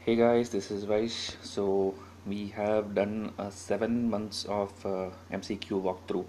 Hey guys, this is Vaish. So we have done 7 months of MCQ walkthrough.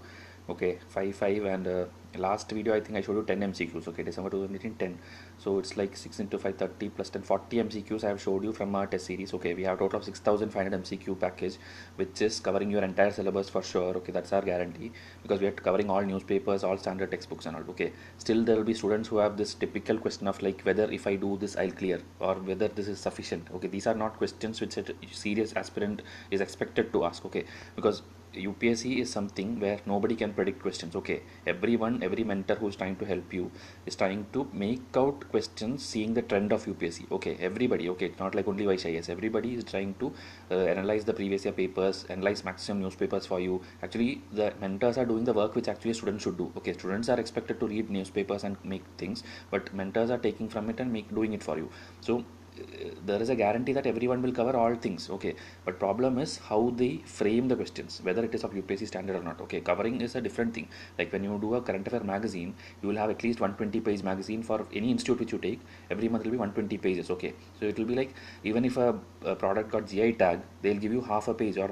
Okay, 5 and last video I think I showed you 10 MCQs. Okay, December 2018 10. So it's like 6 into 530 plus 10 40 MCQs I have showed you from our test series. Okay, we have total of 6500 MCQ package, which is covering your entire syllabus for sure. Okay, that's our guarantee because we are covering all newspapers, all standard textbooks and all. Okay, still there will be students who have this typical question of like whether if I do this I'll clear or whether this is sufficient. Okay, these are not questions which a serious aspirant is expected to ask. Okay, because UPSC is something where nobody can predict questions. Okay, every mentor who is trying to help you is trying to make out questions seeing the trend of UPSC. Okay, everybody. Okay, it's not like only YCIS. Everybody is trying to analyze the previous year papers, analyze maximum newspapers for you. Actually, the mentors are doing the work which actually students should do. Okay, students are expected to read newspapers and make things, but mentors are taking from it and doing it for you. So there is a guarantee that everyone will cover all things. Okay, but problem is how they frame the questions, whether it is of UPSC standard or not. Okay, covering is a different thing. Like when you do a current affair magazine, you will have at least 120-page magazine for any institute which you take. Every month will be 120 pages. Okay, so it will be like even if a product got GI tag, they'll give you half a page or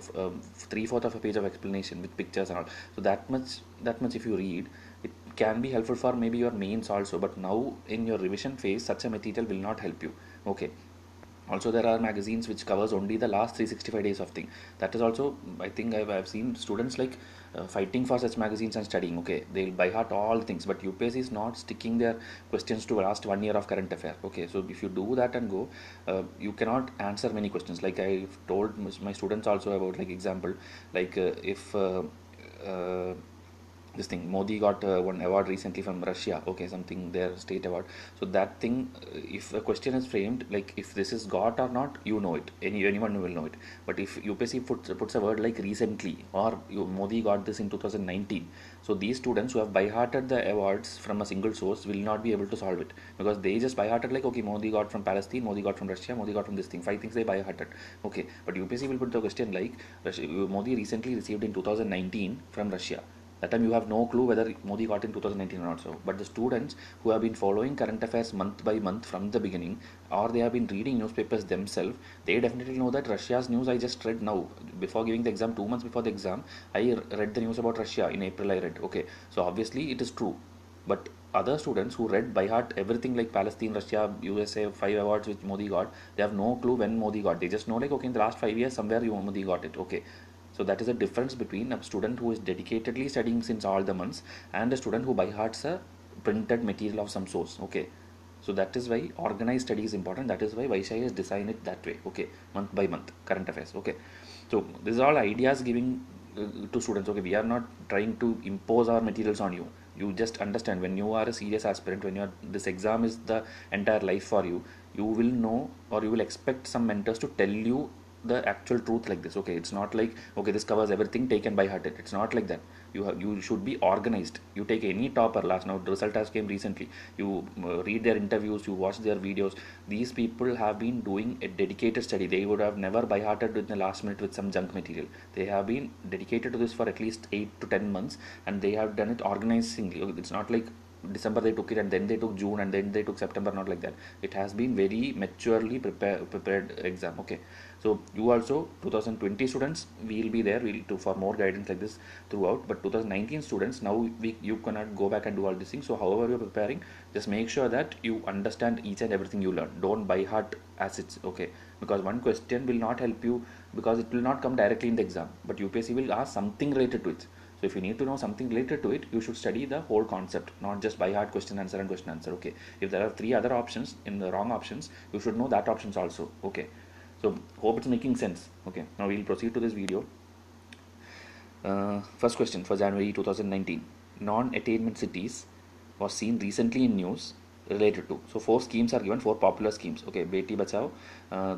three-fourth of a page of explanation with pictures and all. So that much if you read, it can be helpful for maybe your mains also, but now in your revision phase such a material will not help you. Okay, also there are magazines which covers only the last 365 days of thing. That is also, I think I've seen students like fighting for such magazines and studying. Okay, they'll by heart all things, but UPSC is not sticking their questions to last 1 year of current affair. Okay, so if you do that and go, you cannot answer many questions. Like I've told my students also about, like example, like if this thing Modi got one award recently from Russia. Okay, something their state award. So that thing, if a question is framed like if this is got or not, you know it. Anyone will know it. But if UPSC puts a word like recently or Modi got this in 2019, so these students who have by hearted the awards from a single source will not be able to solve it because they just by hearted like, okay, Modi got from Palestine, Modi got from Russia, Modi got from this thing. Five things they by hearted. Okay, but UPSC will put the question like Modi recently received in 2019 from Russia. That time you have no clue whether Modi got in 2019 or not. So, but the students who have been following current affairs month by month from the beginning, or they have been reading newspapers themselves, they definitely know that Russia's news I just read now. Before giving the exam, 2 months before the exam, I read the news about Russia in April. I read. Okay, so obviously it is true. But other students who read by heart everything like Palestine, Russia, USA, 5 awards which Modi got, they have no clue when Modi got. They just know like, okay, in the last 5 years somewhere Modi got it. Okay, so that is a difference between a student who is dedicatedly studying since all the months and a student who by hearts a printed material of some source. Okay, so that is why organized study is important. That is why Vaishya has designed it that way. Okay, month by month current affairs. Okay, so this is all ideas giving to students. Okay, we are not trying to impose our materials on you. You just understand when you are a serious aspirant, when you are this exam is the entire life for you, you will know or you will expect some mentors to tell you the actual truth like this. Okay, it's not like, okay, this covers everything taken by heart. It's not like that. You should be organized. You take any topper, last now the result has came recently, you read their interviews, you watch their videos. These people have been doing a dedicated study. They would have never by hearted in the last minute with some junk material. They have been dedicated to this for at least 8 to 10 months, and they have done it organizingly. It's not like December they took it and then they took June and then they took September. Not like that. It has been very maturely prepared exam. Okay, so you also 2020 students we will be there. We'll do for more guidance like this throughout. But 2019 students now you cannot go back and do all these things. So however you're preparing, just make sure that you understand each and everything you learn. Don't by heart as it's. Okay, because one question will not help you because it will not come directly in the exam. But UPSC will ask something related to it. So if you need to know something related to it, you should study the whole concept, not just by heart question answer and question answer. Okay. If there are three other options in the wrong options, you should know that options also. Okay. So hope it's making sense. Okay. Now we'll proceed to this video. First question for January 2019. Non-attainment cities was seen recently in news related to. So four schemes are given, four popular schemes. Okay, Beti Bachao,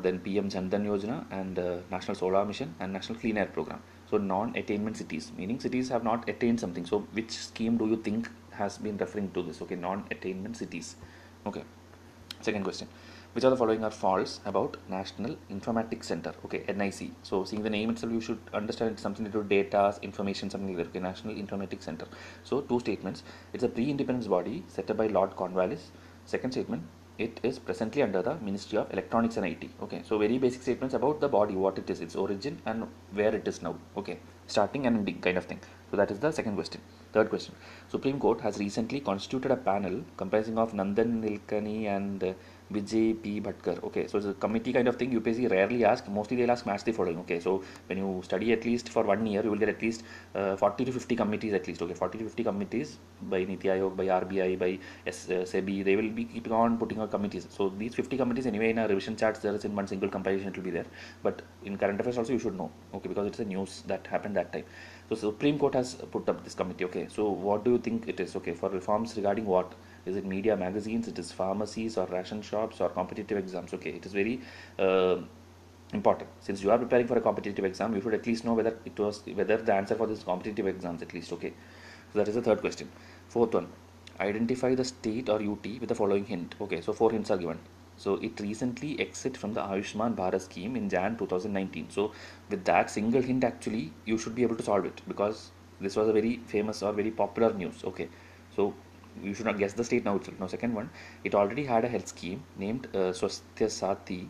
then PM Jandan Yojana and National Solar Mission and National Clean Air Program. So non-attainment cities, meaning cities have not attained something. So which scheme do you think has been referring to this? Okay, non-attainment cities. Okay. Second question. Which of the following are false about National Informatics Center? Okay, NIC. So seeing the name itself, you should understand it's something to do with data, information, something like that. Okay, National Informatics Center. So two statements. It's a pre-independence body set up by Lord Cornwallis. Second statement. It is presently under the Ministry of Electronics and IT. Okay, so very basic statements about the body, what it is, its origin, and where it is now. Okay, starting and ending kind of thing. So that is the second question. Third question: Supreme Court has recently constituted a panel comprising of Nandan Nilekani and Vijay P. Bhatkar. Okay, so it's a committee kind of thing. UPSC rarely ask. Mostly they'll ask match the following. Okay, so when you study at least for 1 year, you will get at least 40 to 50 committees at least. Okay, 40 to 50 committees by Niti Aayog, by RBI, by SEBI. They will be keeping on putting out committees. So these 50 committees anyway in our revision charts there is in one single compilation it will be there. But in current affairs also you should know. Okay, because it's a news that happened that time. So Supreme Court has put up this committee. Okay, so what do you think it is? Okay, for reforms regarding what? Is it media, magazines? It is pharmacies or ration shops or competitive exams? Okay, it is very important. Since you are preparing for a competitive exam, you should at least know whether the answer for this competitive exams at least. Okay, so that is the third question. Fourth one: identify the state or UT with the following hint. Okay, so 4 hints are given. So it recently exit from the Ayushman Bharat scheme in Jan 2019. So with that single hint, actually you should be able to solve it, because this was a very famous or very popular news. Okay, so you should not guess the state now itself. Now second one: it already had a health scheme named Swasthya Sathi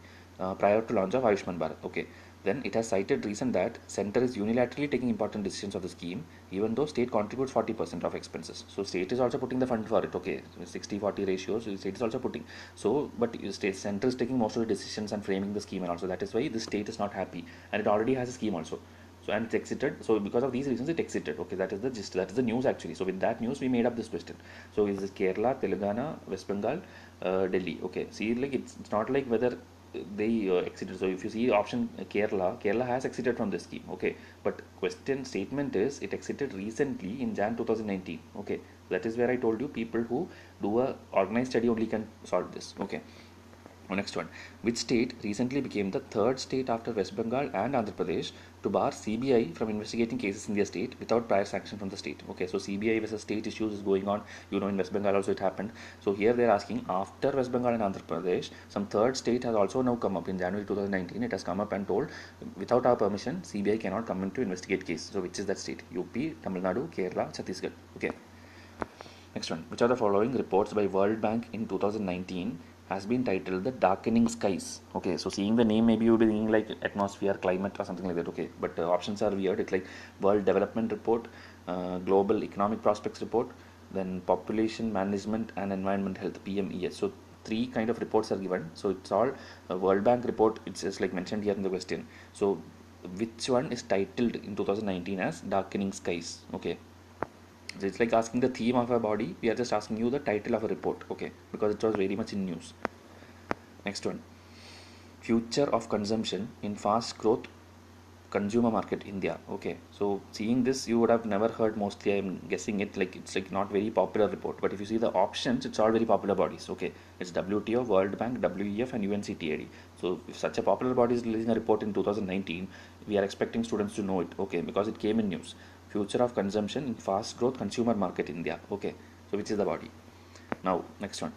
prior to launch of Ayushman Bharat. Okay, then it has cited reason that center is unilaterally taking important decisions of the scheme, even though state contributes 40% of expenses. So state is also putting the fund for it. Okay, so 60-40 ratio, so state is also putting. So but state center is taking most of the decisions and framing the scheme, and also that is why the state is not happy, and it already has a scheme also. So and it's exited. So because of these reasons it exited. Okay, that is the gist. That is the news actually. So with that news we made up this question. So is it Kerala, Telangana, West Bengal, Delhi? Okay, see, like it's not like whether they exited. So if you see option Kerala has exited from this scheme. Okay, but question statement is it exited recently in Jan 2019. Okay, that is where I told you people who do a organized study only can solve this. Okay. Next one: which state recently became the third state after West Bengal and Andhra Pradesh to bar CBI from investigating cases in their state without prior sanction from the state? Okay, so CBI versus state issues is going on. You know, in West Bengal also it happened. So here they are asking, after West Bengal and Andhra Pradesh, some third state has also now come up in January 2019. It has come up and told, without our permission, CBI cannot come in to investigate case. So which is that state? UP, Tamil Nadu, Kerala, Chhattisgarh. Okay. Next one: which of the following reports by World Bank in 2019 has been titled The Darkening Skies? Okay, so seeing the name, maybe you'll be thinking like atmosphere, climate, or something like that. Okay, but options are weird. It's like World Development Report, Global Economic Prospects Report, then Population Management and Environment Health, PMES. So three kind of reports are given. So it's all a World Bank report. It's just like mentioned here in the question. So which one is titled in 2019 as Darkening Skies? Okay, so it's like asking the theme of a body. We are just asking you the title of a report. Okay, because it was very much in news. Next one: future of consumption in fast growth consumer market India. Okay, so seeing this you would have never heard, mostly I'm guessing it, like it's like not very popular report, but if you see the options, it's all very popular bodies. Okay, it's WTO, World Bank, WEF and UNCTAD. So if such a popular body is releasing a report in 2019, we are expecting students to know it. Okay, because it came in news. Future of consumption in fast growth consumer market India. Okay, so which is the body? Now next one: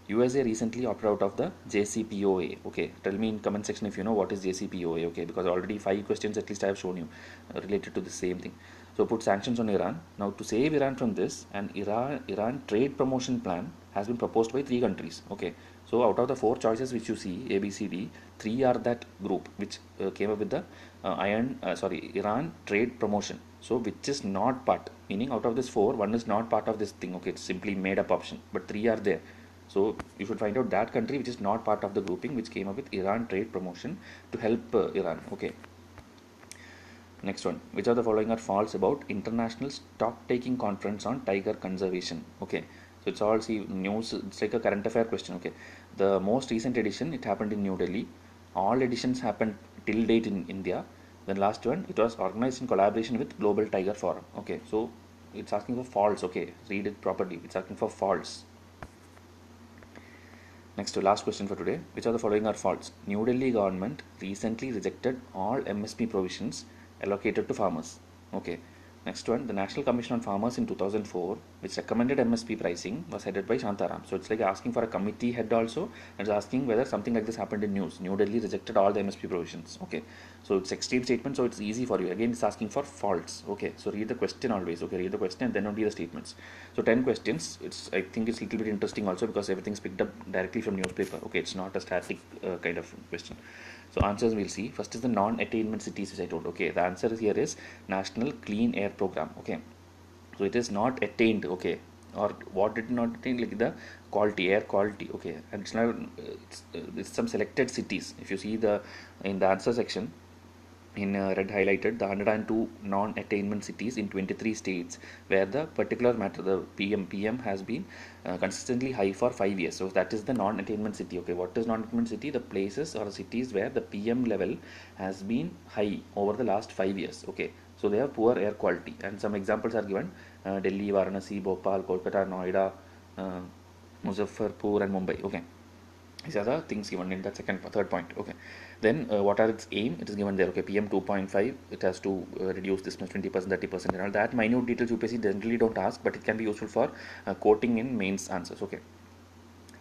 USA recently opted out of the JCPOA. Okay, tell me in comment section if you know what is JCPOA. Okay, because already 5 questions at least I have shown you related to the same thing. So put sanctions on Iran. Now to save Iran from this, an Iran trade promotion plan has been proposed by 3 countries. Okay, so out of the 4 choices which you see, A, B, C, D, 3 are that group which came up with the Iran trade promotion. So which is not part, meaning out of this 4, one is not part of this thing. Okay, it's simply made up option, but 3 are there. So you should find out that country which is not part of the grouping which came up with Iran trade promotion to help Iran. Okay. Next one: which of the following are false about International Stock Taking Conference on Tiger Conservation? Okay, so it's all, see, news. It's like a current affair question. Okay, the most recent edition, it happened in New Delhi. All editions happened till date in India. Then last one, it was organized in collaboration with Global Tiger Forum. Okay, so it's asking for false. Okay, read it properly. It's asking for false. Next to last question for today: which of the following are false? New Delhi government recently rejected all MSP provisions allocated to farmers. Okay. Next one: the National Commission on Farmers in 2004 which recommended MSP pricing, was headed by Shantaram. So it's like asking for a committee head also, and it's asking whether something like this happened in news. New Delhi rejected all the MSP provisions. Okay, so it's extreme statement, so it's easy for you. Again, it's asking for faults. Okay, so read the question always. Okay, read the question and then only the statements. So 10 questions. I think it's a little bit interesting also because everything's picked up directly from newspaper. Okay, it's not a static kind of question. So answers we'll see. First is the non-attainment cities, which I told. Okay, the answer here is National Clean Air Program. Okay, so it is not attained. Okay, or what did not attain, like the quality, air quality. Okay, and it's not it's some selected cities. If you see the in the answer section, in red highlighted, the 102 non-attainment cities in 23 states where the particular matter, the PM has been consistently high for 5 years. So that is the non-attainment city. Okay, what is non-attainment city? The places or cities where the PM level has been high over the last 5 years. Okay, so they have poor air quality, and some examples are given: Delhi, Varanasi, Bhopal, Kolkata, Noida, Muzaffarpur and Mumbai. Okay, these are the things given in that third point. Okay, then what are its aim? It is given there. Okay, PM 2.5, it has to reduce this much, 20%, 30%, and all that minute details UPSC generally don't ask, but it can be useful for quoting in mains answers. Okay,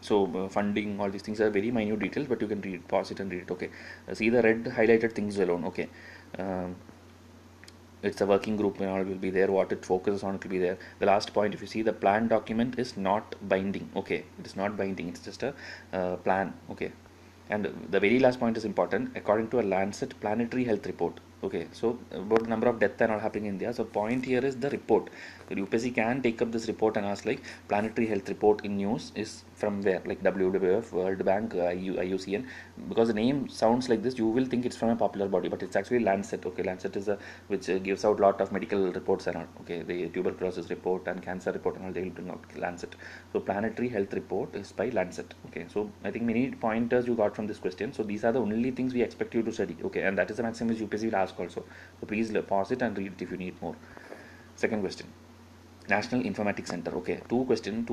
so funding, all these things are very minute details, but you can read, pause it and read it. Okay, see the red highlighted things alone. Okay, um, it's a working group and all will be there, what it focuses on, it will be there. The last point, if you see, the plan document is not binding. Okay, it is not binding, it's just a plan. Okay, and the very last point is important. According to a Lancet planetary health report, okay, so about the number of death and all happening in India. So point here is the report. The UPSC can take up this report and ask like planetary health report in news is from where, like WWF, World Bank, IUCN. Because the name sounds like this, you will think it's from a popular body, but it's actually Lancet. Okay, Lancet is a which gives out lot of medical reports and all. Okay, the tuberculosis report and cancer report and all, they will bring out Lancet. So planetary health report is by Lancet. Okay, so I think many pointers you got from this question. So these are the only things we expect you to study. Okay, and that is the maximum which UPSC will ask also. So please pause it and read it if you need more. Second question, National Informatics Center. Okay, two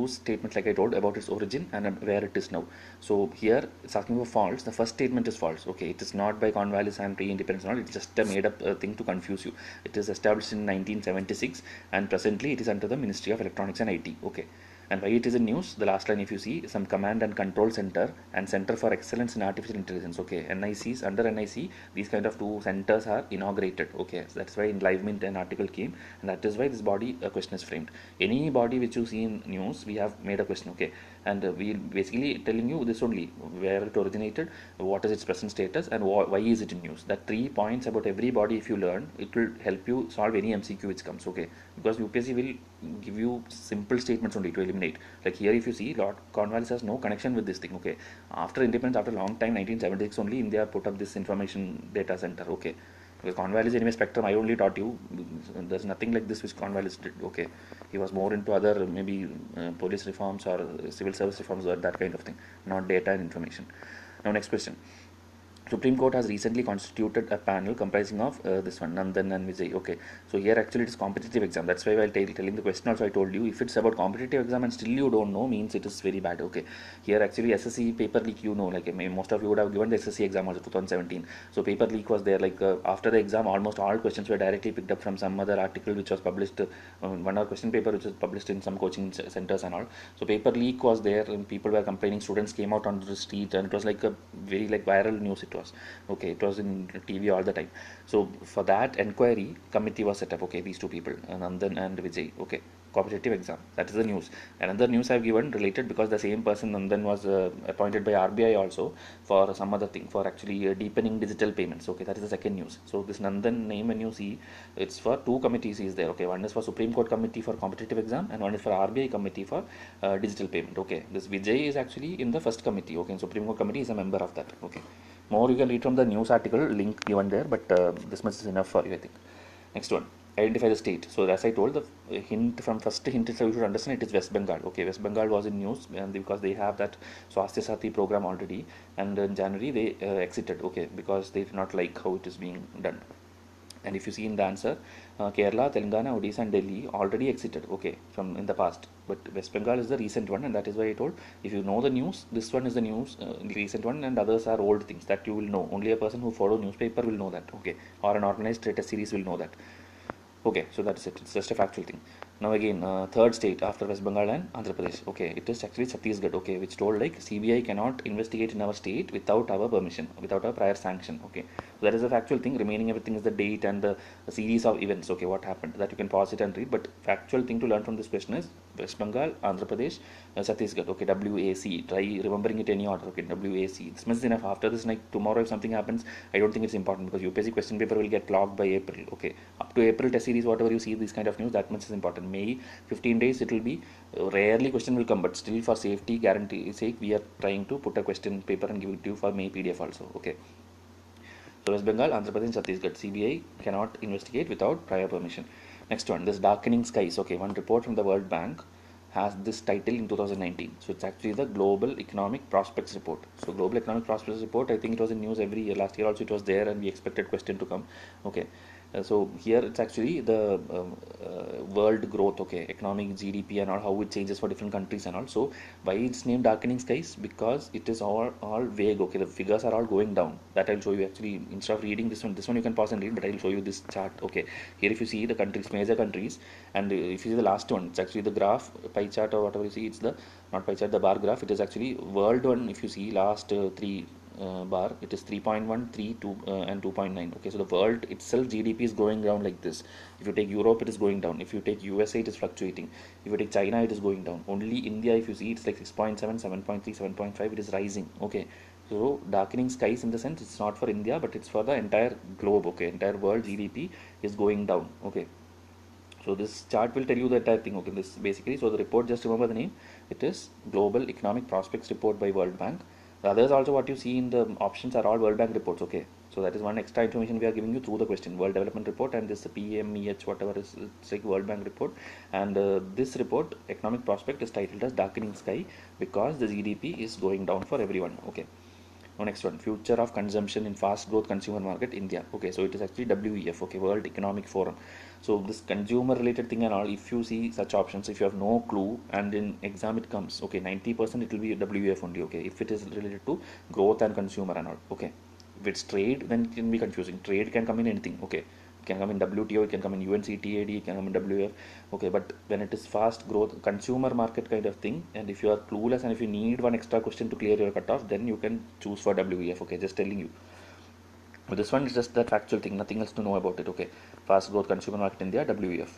statements like I told about its origin and where it is now. So here it's asking for false. The first statement is false. Okay, it is not by Cornwallis and pre-independence and all. It's just a made-up thing to confuse you. It is established in 1976 and presently it is under the Ministry of Electronics and IT. Okay, and why it is in news? The last line, if you see, some command and control center and center for excellence in artificial intelligence. Okay, NICs, under NIC, these kind of two centers are inaugurated. Okay, so that's why in Live Mint an article came, and that is why this body a question is framed. Any body which you see in news, we have made a question. Okay, and we basically telling you this only, where it originated, what is its present status, and why is it in news. That 3 points about every body, if you learn, it will help you solve any MCQ which comes. Okay, because UPSC will give you simple statements only to eliminate. Like here, if you see, Lord Cornwallis has no connection with this thing. Okay, after independence, after a long time, 1976 only, India put up this information data center. Okay, because Cornwallis anyway spectrum, I only taught you. There's nothing like this which Cornwallis did. Okay, he was more into other maybe police reforms or civil service reforms or that kind of thing, not data and information. Now next question. Supreme Court has recently constituted a panel comprising of this one, Nandan and Vijay. Okay, so here actually it is competitive exam. That's why while telling the question also I told you, if it's about competitive exam and still you don't know, means it is very bad. Okay, here actually SSC paper leak, you know, like most of you would have given the SSC exam also 2017. So paper leak was there, like after the exam, almost all questions were directly picked up from some other article which was published, one hour question paper which was published in some coaching centers and all. So paper leak was there, and people were complaining. Students came out onto the street, and it was like a very like viral news. It was. Okay, it was in TV all the time. So for that inquiry committee was set up. Okay, these two people, Nandan and Vijay. Okay, competitive exam, that is the news. Another news I've given related, because the same person Nandan was appointed by RBI also for some other thing, for actually deepening digital payments. Okay, that is the second news. So this Nandan name, when you see, it's for two committees is there. Okay, one is for Supreme Court committee for competitive exam and one is for RBI committee for digital payment. Okay, this Vijay is actually in the first committee. Okay, and Supreme Court committee is a member of that. Okay, more you can read from the news article, link given there, but this much is enough for you, I think. Next one, identify the state. So as I told, the hint from first hint is, you should understand, it is West Bengal. Okay, West Bengal was in news, and because they have that Swasthya Sathi program already, and in January they exited. Okay, because they did not like how it is being done. And if you see in the answer, Kerala, Telangana, Odisha and Delhi already exited, okay, from in the past. But West Bengal is the recent one, and that is why I told, if you know the news, this one is the news, the recent one, and others are old things that you will know. Only a person who follow newspaper will know that, okay, or an organized test series will know that. Okay, so that's it. It's just a factual thing. Now again, third state after West Bengal and Andhra Pradesh. Okay, it is actually Chhattisgarh. Okay, which told like CBI cannot investigate in our state without our permission, without our prior sanction. Okay, so that is a factual thing. Remaining everything is the date and the series of events. Okay, what happened, that you can pause it and read. But factual thing to learn from this question is West Bengal, Andhra Pradesh, Chhattisgarh. Okay, WAC. Try remembering it any order. Okay, WAC. This much is enough. After this, like tomorrow, if something happens, I don't think it's important because UPSC question paper will get logged by April. Okay, up to April test series, whatever you see this kind of news, that much is important. May 15 days it will be rarely question will come, but still for safety guarantee sake, we are trying to put a question paper and give it to you for May PDF also. Okay. So West Bengal, Andhra Pradesh, Chhattisgarh, CBI cannot investigate without prior permission. Next one, this darkening skies. Okay, one report from the World Bank has this title in 2019. So it's actually the Global Economic Prospects Report. So Global Economic Prospects Report, I think it was in news every year. Last year also it was there, and we expected question to come. Okay. So here it's actually the world growth, okay, economic GDP and all, how it changes for different countries and all. So why it's named darkening skies? Because it is all vague. Okay, the figures are all going down. That I'll show you actually. Instead of reading this one you can pause and read, but I'll show you this chart. Okay, here if you see the countries, major countries, and if you see the last one, it's actually the graph, pie chart or whatever you see. It's the not pie chart, the bar graph. It is actually world one. If you see last three bar, it is 3.1, 3, 2, and 2.9. Okay, so the world itself GDP is going down like this. If you take Europe, it is going down. If you take USA, it is fluctuating. If you take China, it is going down. Only India, if you see, it's like 6.7, 7.3, 7.5, it is rising. Okay, so darkening skies in the sense it's not for India, but it's for the entire globe. Okay, entire world GDP is going down. Okay, so this chart will tell you the entire thing. Okay, this basically, so the report, just remember the name, it is Global Economic Prospects Report by World Bank. The others also, what you see in the options are all World Bank reports. Okay, so that is one extra information we are giving you through the question, World Development Report, and this PMEH whatever is, it's like World Bank report. And this report, economic prospect, is titled as darkening sky because the GDP is going down for everyone. Okay. Now next one, future of consumption in fast growth consumer market India. Okay, so it is actually WEF. Okay, World Economic Forum. So this consumer related thing and all, if you see such options, if you have no clue and in exam it comes, okay, 90% it will be WEF only. Okay, if it is related to growth and consumer and all. Okay, if it's trade, then it can be confusing. Trade can come in anything. Okay, it can come in WTO, it can come in UNCTAD, it can come in WF. Okay, but when it is fast growth consumer market kind of thing, and if you are clueless and if you need one extra question to clear your cutoff, then you can choose for WEF. Okay, just telling you. But this one is just that factual thing, nothing else to know about it. Okay, fast growth consumer market India, WEF.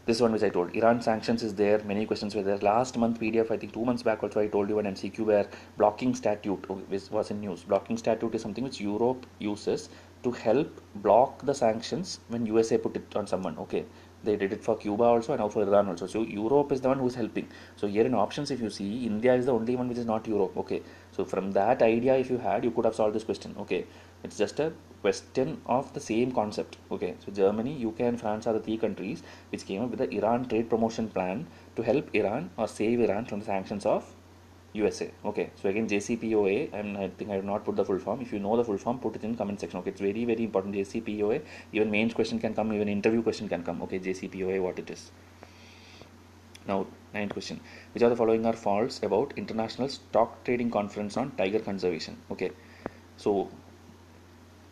This one which I told, Iran sanctions is there, many questions were there. Last month PDF, I think 2 months back also, I told you an MCQ where blocking statute was in news. Blocking statute is something which Europe uses to help block the sanctions when USA put it on someone. Okay, they did it for Cuba also and now for Iran also. So Europe is the one who is helping. So here in options, if you see, India is the only one which is not Europe. Okay, so from that idea, if you had, you could have solved this question. Okay, it's just a question of the same concept. Okay, so Germany, UK, and France are the three countries which came up with the Iran trade promotion plan to help Iran or save Iran from the sanctions of USA. Okay, so again JCPOA, and I think I have not put the full form. If you know the full form, put it in comment section. Okay, it's very very important. JCPOA, even mains question can come, even interview question can come. Okay, JCPOA, what it is. Now, ninth question, which are the following are false about International Stock Trading Conference on Tiger Conservation? Okay, so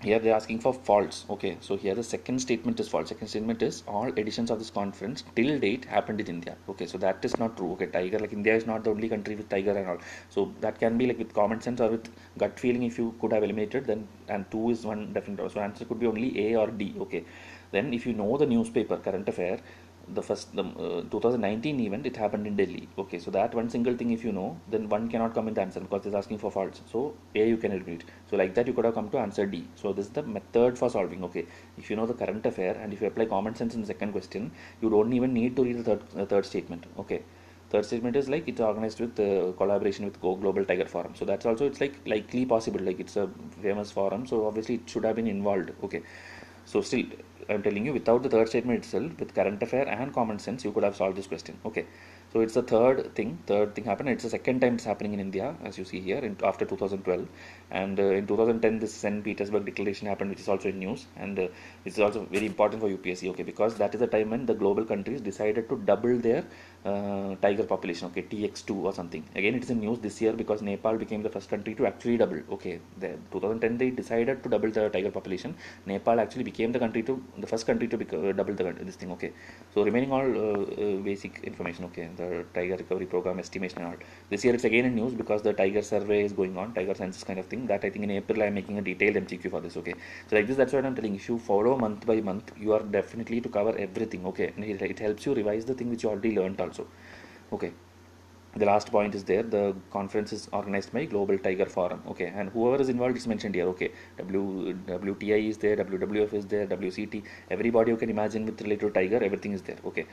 here they're asking for false. Okay, so here the second statement is false. Second statement is all editions of this conference till date happened in India. Okay, so that is not true. Okay, tiger, like India is not the only country with tiger and all, so that can be like with common sense or with gut feeling. If you could have eliminated, then and two is one definite, so answer could be only A or D. Okay, then if you know the newspaper current affair, the first 2019 event, it happened in Delhi. Okay, so that one single thing if you know, then one cannot come in the answer because it's asking for false. So A you can eliminate. So like that you could have come to answer D. So this is the method for solving. Okay, if you know the current affair and if you apply common sense in the second question, you don't even need to read the third statement. Okay, third statement is like it's organized with collaboration with Global Tiger Forum. So that's also, it's like likely possible, like it's a famous forum, so obviously it should have been involved. Okay, so still I'm telling you, without the third statement itself, with current affair and common sense, you could have solved this question. Okay, so So it's the third thing happened. It's the second time it's happening in India, as you see here, after 2012. And in 2010, this St. Petersburg Declaration happened, which is also in news. And it's also very important for UPSC, okay, because that is the time when the global countries decided to double their tiger population, okay, TX2 or something. Again, it is in news this year because Nepal became the first country to actually double. Okay, 2010 they decided to double the tiger population. Nepal actually became the first country to double this thing. Okay, so remaining all basic information. Okay, the tiger recovery program estimation and all. This year it's again in news because the tiger survey is going on, tiger census kind of thing. That I think in April I'm making a detailed MCQ for this. Okay, so like this, that's what I'm telling. If you follow month by month, you are definitely to cover everything. Okay, and it helps you revise the thing which you already learned also. Okay, the last point is there. The conference is organized by Global Tiger Forum. Okay, and whoever is involved is mentioned here. Okay, WTI is there, WWF is there, WCT, everybody you can imagine with related to tiger, everything is there. Okay,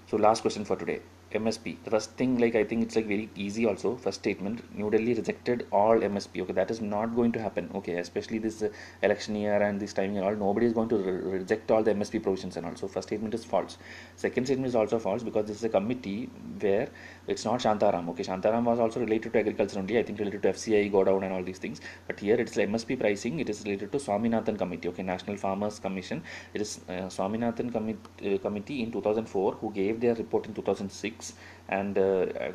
so last question for today. MSP. The first thing, like I think it's like very easy also. First statement, New Delhi rejected all MSP. Okay, that is not going to happen. Okay, especially this election year and this timing and all. Nobody is going to reject all the MSP provisions and all. So first statement is false. Second statement is also false because this is a committee where it's not Shantaram. Okay, Shantaram was also related to agriculture only. I think related to FCI, go down and all these things. But here it's MSP pricing. It is related to Swaminathan Committee. Okay, National Farmers Commission. It is Swaminathan Committee in 2004 who gave their report in 2006. And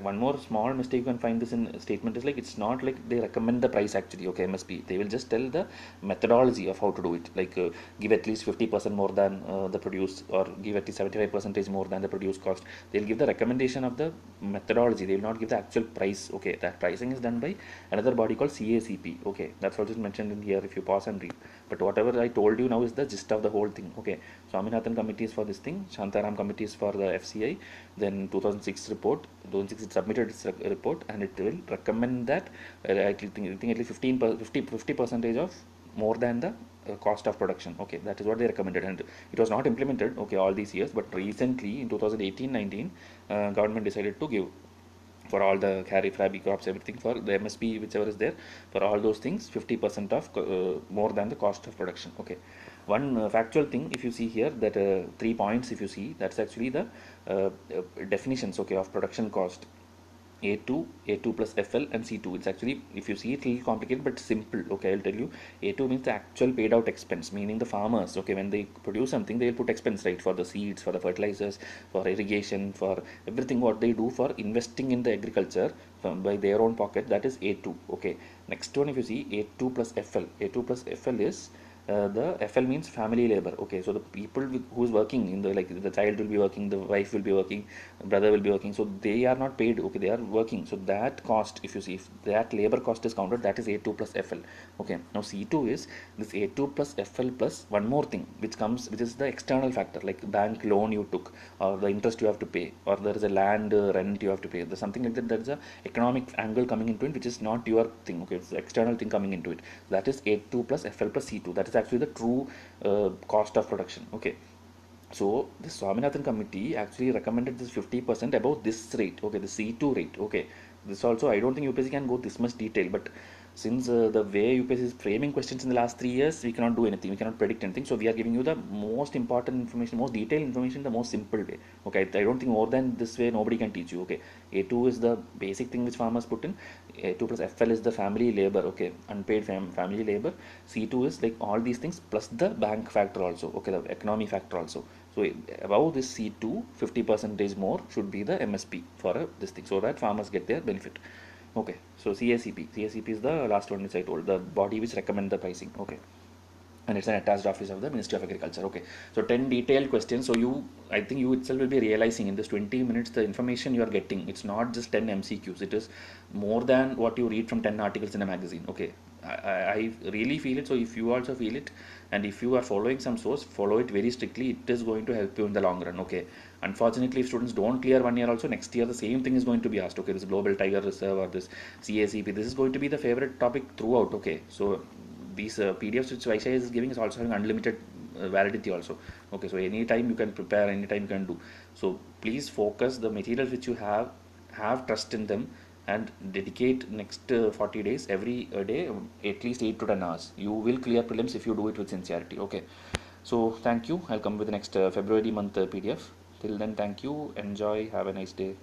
one more small mistake you can find this in statement is like it's not like they recommend the price actually. Okay, MSP, they will just tell the methodology of how to do it, like give at least 50% more than the produce, or give at least 75% more than the produce cost. They'll give the recommendation of the methodology, they will not give the actual price. Okay, that pricing is done by another body called CACP. Okay, that's also mentioned in here if you pause and read. But whatever I told you now is the gist of the whole thing. Okay, Swaminathan committee is for this thing, Shantaram committee is for the FCI. Then 2006 report, 2006 it submitted its report, and it will recommend that I think at least 50 percentage of more than the cost of production. Okay, that is what they recommended, and it was not implemented, okay, all these years. But recently in 2018-19 government decided to give for all the kharif, rabi crops, everything, for the MSP whichever is there, for all those things 50% of more than the cost of production. Okay, one factual thing, if you see here, that 3 points, if you see, that's actually the definitions, okay, of production cost. A2, A2 plus FL and C2. It's actually, if you see, it's a little complicated but simple. Okay, I'll tell you. A2 means the actual paid out expense, meaning the farmers, okay, when they produce something, they'll put expense, right, for the seeds, for the fertilizers, for irrigation, for everything what they do for investing in the agriculture by their own pocket. That is A2. Okay, next one, if you see, A2 plus FL. A2 plus FL is the FL means family labor. Okay, so the people who is working in the, like the child will be working, the wife will be working, brother will be working, so they are not paid. Okay, they are working, so that cost, if you see, if that labor cost is counted, that is A2 plus FL. Okay, now C2 is this A2 plus FL plus one more thing which comes, which is the external factor, like bank loan you took, or the interest you have to pay, or there is a land rent you have to pay. There's something like that. There's a economic angle coming into it which is not your thing. Okay, it's the external thing coming into it. That is A2 plus FL plus C2. That is actually the true cost of production. Okay, so the Swaminathan committee actually recommended this 50% above this rate. Okay, the C2 rate. Okay, this also, I don't think UPSC can go this much detail, but since the way UPSC is framing questions in the last 3 years, we cannot do anything, we cannot predict anything. So we are giving you the most important information, most detailed information, the most simple way. Okay, I don't think more than this way nobody can teach you. Okay, A2 is the basic thing which farmers put in. A2 plus FL is the family labor. Okay, unpaid family labor. C2 is like all these things plus the bank factor also. Okay, the economy factor also. So above this C2, 50% more should be the MSP for this thing, so that farmers get their benefit. Okay, so CACP is the last one which I told, the body which recommend the pricing. Okay, and it's an attached office of the Ministry of Agriculture. Okay, so 10 detailed questions. So I think you itself will be realizing in this 20 minutes the information you are getting, it's not just 10 MCQs, it is more than what you read from 10 articles in a magazine. Okay, I really feel it. So if you also feel it, and if you are following some source, follow it very strictly, it is going to help you in the long run. Okay, unfortunately if students don't clear one year also, next year the same thing is going to be asked. Okay, this global tiger reserve or this CACP, this is going to be the favorite topic throughout. Okay, so these PDFs which Vaishya is giving is also having unlimited validity also. Okay, so anytime you can prepare, anytime you can do. So please focus the materials which you have trust in them, and dedicate next 40 days every day at least 8 to 10 hours. You will clear prelims if you do it with sincerity. Okay, so thank you. I'll come with the next February month PDF. Till then, thank you. Enjoy. Have a nice day.